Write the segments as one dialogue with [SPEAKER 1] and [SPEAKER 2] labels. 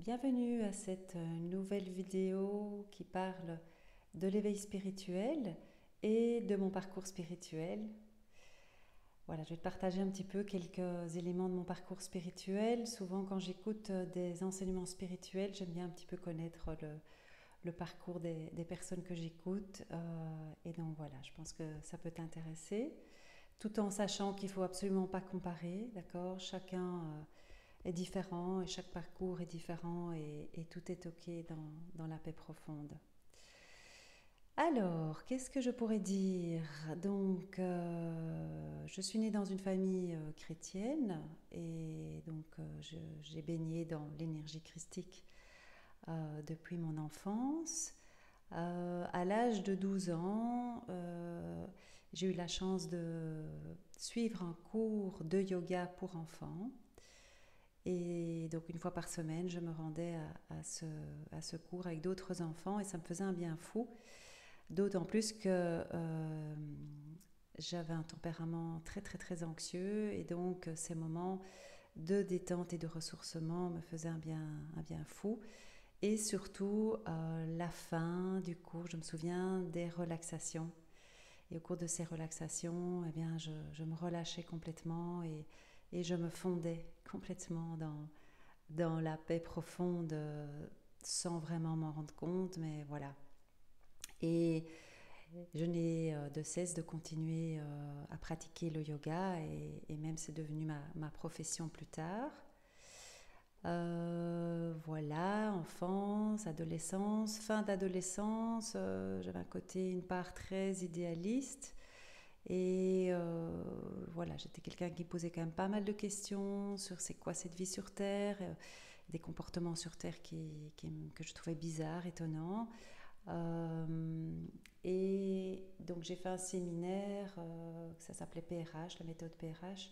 [SPEAKER 1] Bienvenue à cette nouvelle vidéo qui parle de l'éveil spirituel et de mon parcours spirituel. Voilà, je vais te partager un petit peu quelques éléments de mon parcours spirituel. Souvent, quand j'écoute des enseignements spirituels, j'aime bien un petit peu connaître le parcours des personnes que j'écoute. Et donc voilà, je pense que ça peut t'intéresser, tout en sachant qu'il ne faut absolument pas comparer, d'accord? Chacun est différent et chaque parcours est différent et tout est ok dans la paix profonde. Alors, qu'est-ce que je pourrais dire? Donc, je suis née dans une famille chrétienne et donc j'ai baigné dans l'énergie christique depuis mon enfance. À l'âge de 12 ans, j'ai eu la chance de suivre un cours de yoga pour enfants. Et donc une fois par semaine, je me rendais à ce cours avec d'autres enfants et ça me faisait un bien fou. D'autant plus que j'avais un tempérament très très très anxieux et donc ces moments de détente et de ressourcement me faisaient un bien fou. Et surtout, la fin du cours, je me souviens des relaxations. Et au cours de ces relaxations, eh bien, je me relâchais complètement et je me fondais complètement dans la paix profonde sans vraiment m'en rendre compte, mais voilà. Et je n'ai de cesse de continuer à pratiquer le yoga et même c'est devenu ma profession plus tard. Voilà, enfance, adolescence, fin d'adolescence, j'avais un côté, une part très idéaliste. Et voilà, j'étais quelqu'un qui posait quand même pas mal de questions sur c'est quoi cette vie sur Terre, des comportements sur Terre que je trouvais bizarres, étonnants. Euh, et donc j'ai fait un séminaire, ça s'appelait PRH, la méthode PRH.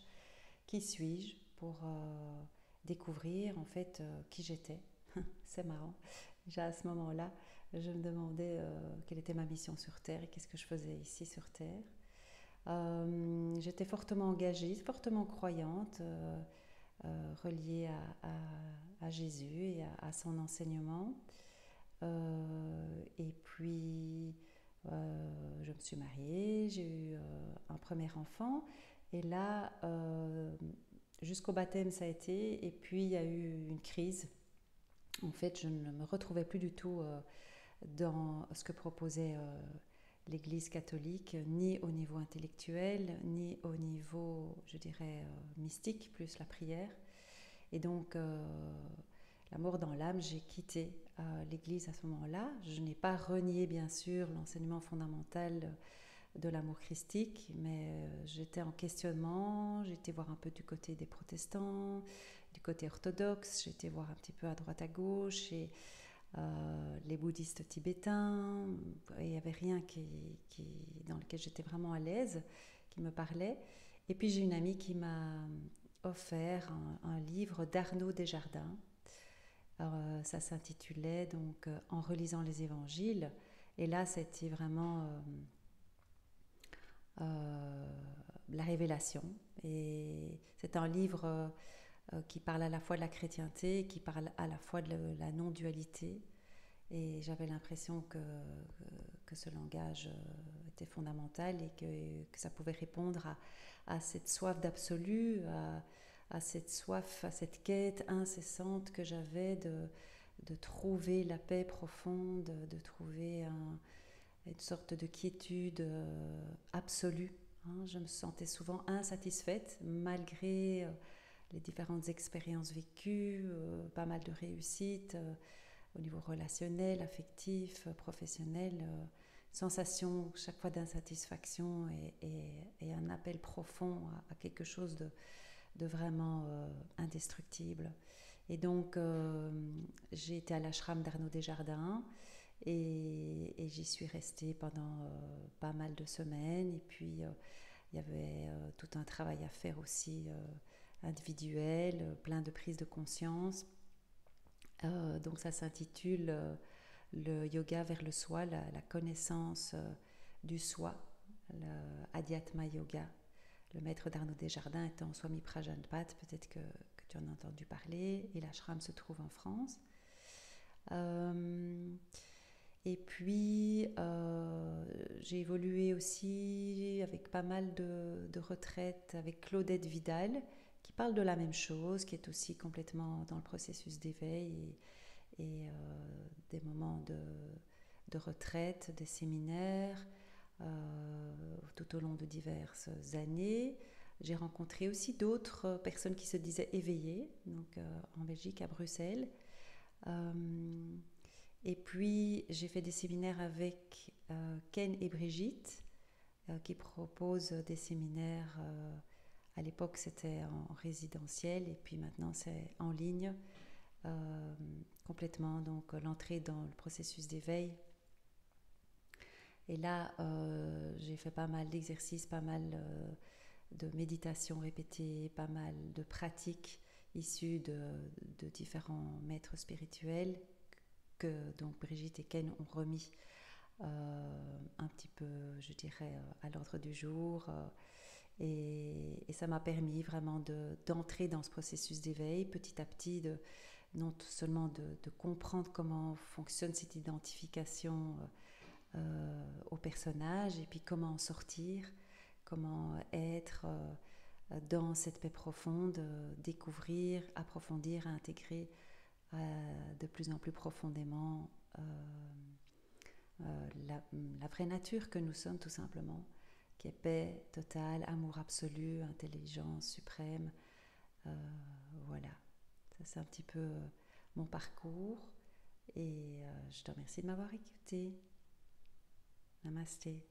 [SPEAKER 1] Qui suis-je pour découvrir en fait qui j'étais. C'est marrant. Déjà à ce moment-là, je me demandais quelle était ma mission sur Terre et qu'est-ce que je faisais ici sur Terre. J'étais fortement engagée, fortement croyante, reliée à Jésus et à son enseignement. Et puis, je me suis mariée, j'ai eu un premier enfant. Et là, jusqu'au baptême, ça a été. Et puis, il y a eu une crise. En fait, je ne me retrouvais plus du tout dans ce que proposait l'Église catholique, ni au niveau intellectuel, ni au niveau, je dirais, mystique, plus la prière. Et donc, la mort dans l'âme, j'ai quitté l'Église à ce moment-là. Je n'ai pas renié, bien sûr, l'enseignement fondamental de l'amour christique, mais j'étais en questionnement, j'étais voir un peu du côté des protestants, du côté orthodoxe, j'étais voir un petit peu à droite à gauche, et les bouddhistes tibétains, et il n'y avait rien dans lequel j'étais vraiment à l'aise, qui me parlait. Et puis j'ai une amie qui m'a offert un livre d'Arnaud Desjardins. Ça s'intitulait donc En relisant les évangiles. Et là, c'était vraiment la révélation. Et c'est un livre qui parle à la fois de la chrétienté, qui parle à la fois de la non-dualité. Et j'avais l'impression que ce langage était fondamental et que ça pouvait répondre à cette soif d'absolu, à cette soif, à cette quête incessante que j'avais de trouver la paix profonde, de trouver une sorte de quiétude absolue. Hein. Je me sentais souvent insatisfaite malgré les différentes expériences vécues, pas mal de réussites au niveau relationnel, affectif, professionnel, sensation chaque fois d'insatisfaction et un appel profond à quelque chose de vraiment indestructible. Et donc, j'ai été à l'ashram d'Arnaud Desjardins et j'y suis restée pendant pas mal de semaines. Et puis, il y avait tout un travail à faire aussi individuel, plein de prise de conscience. Donc, ça s'intitule le yoga vers le soi, la connaissance du soi, le Adhyatma Yoga. Le maître d'Arnaud Desjardins étant Swami Prajanpat, peut-être que tu en as entendu parler, et l'ashram se trouve en France. Euh, et puis, j'ai évolué aussi avec pas mal de retraites avec Claudette Vidal, qui parle de la même chose, qui est aussi complètement dans le processus d'éveil et des moments de retraite, des séminaires, tout au long de diverses années. J'ai rencontré aussi d'autres personnes qui se disaient éveillées, donc en Belgique, à Bruxelles. Euh, et puis, j'ai fait des séminaires avec Ken et Brigitte, qui proposent des séminaires. À l'époque, c'était en résidentiel, et puis maintenant, c'est en ligne, euh, complètement. Donc, l'entrée dans le processus d'éveil. Et là, j'ai fait pas mal d'exercices, pas mal de méditation répétée, pas mal de pratiques issues de différents maîtres spirituels que donc Brigitte et Ken ont remis un petit peu, je dirais, à l'ordre du jour. Et ça m'a permis vraiment d'entrer dans ce processus d'éveil petit à petit, non seulement de comprendre comment fonctionne cette identification au personnage et puis comment en sortir, comment être dans cette paix profonde, découvrir, approfondir, intégrer de plus en plus profondément la vraie nature que nous sommes tout simplement, qui est paix totale, amour absolu, intelligence suprême. Euh, voilà, ça c'est un petit peu mon parcours et je te remercie de m'avoir écouté. Namasté.